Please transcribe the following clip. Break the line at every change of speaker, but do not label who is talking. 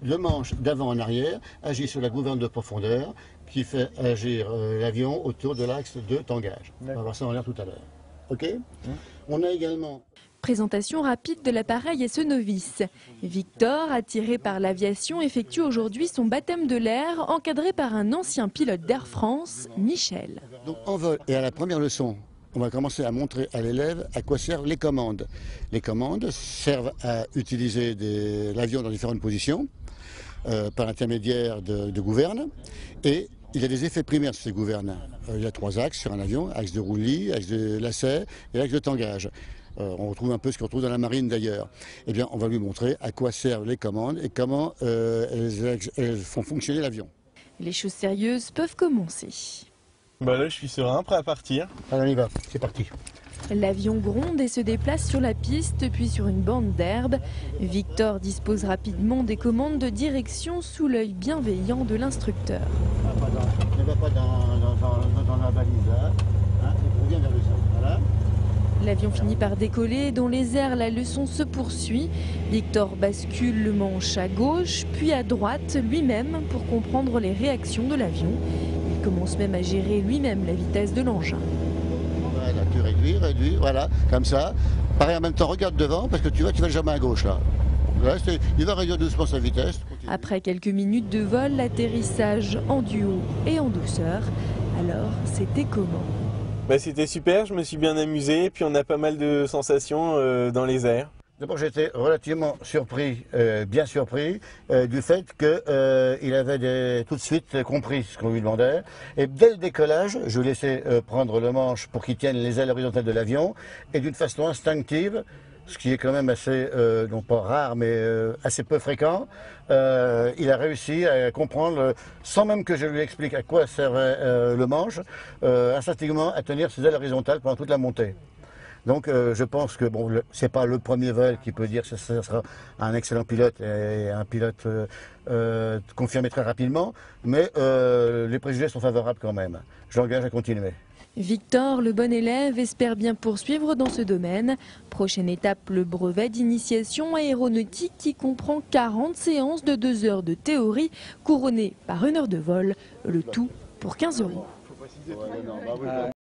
le manche d'avant en arrière agit sur la gouverne de profondeur qui fait agir l'avion autour de l'axe de tangage. On va voir ça en l'air tout à l'heure. Ok. On a également...
Présentation rapide de l'appareil à ce novice. Victor, attiré par l'aviation, effectue aujourd'hui son baptême de l'air, encadré par un ancien pilote d'Air France, Michel.
Donc en vol et à la première leçon, on va commencer à montrer à l'élève à quoi servent les commandes. Les commandes servent à utiliser l'avion dans différentes positions par l'intermédiaire de gouvernes, et il y a des effets primaires sur ces gouvernes. Il y a 3 axes sur un avion: axe de roulis, axe de lacet et axe de tangage. On retrouve un peu ce qu'on retrouve dans la marine d'ailleurs. Eh bien, on va lui montrer à quoi servent les commandes et comment elles font fonctionner l'avion.
Les choses sérieuses peuvent commencer.
Bah là, je suis serein, prêt à partir.
Allez, on y va, c'est parti.
L'avion gronde et se déplace sur la piste, puis sur une bande d'herbe. Victor dispose rapidement des commandes de direction sous l'œil bienveillant de l'instructeur.
Ne va pas dans la balise, hein, on revient vers le sol, voilà.
L'avion finit par décoller. Dans les airs, la leçon se poursuit. Victor bascule le manche à gauche, puis à droite lui-même pour comprendre les réactions de l'avion. Il commence même à gérer lui-même la vitesse de l'engin.
Voilà, tu réduis, voilà, comme ça. Pareil, en même temps, regarde devant, parce que tu vas jamais à gauche, là. Là, il va réduire doucement sa vitesse.
Après quelques minutes de vol, l'atterrissage en duo et en douceur. Alors, c'était comment ?
Bah, c'était super, je me suis bien amusé, puis on a pas mal de sensations dans les airs.
D'abord, j'étais relativement surpris, bien surpris, du fait qu'il avait tout de suite compris ce qu'on lui demandait. Et dès le décollage, je laissais prendre le manche pour qu'il tienne les ailes horizontales de l'avion, et d'une façon instinctive, ce qui est quand même assez, non pas rare, mais assez peu fréquent, il a réussi à comprendre, sans même que je lui explique à quoi servait le manche, instinctivement à tenir ses ailes horizontales pendant toute la montée. Donc je pense que bon, c'est pas le premier vol qui peut dire que ce sera un excellent pilote et un pilote confirmé très rapidement, mais les préjugés sont favorables quand même. Je l'engage à continuer.
Victor, le bon élève, espère bien poursuivre dans ce domaine. Prochaine étape, le brevet d'initiation aéronautique qui comprend 40 séances de 2 heures de théorie couronnées par 1 heure de vol. Le tout pour 15 €.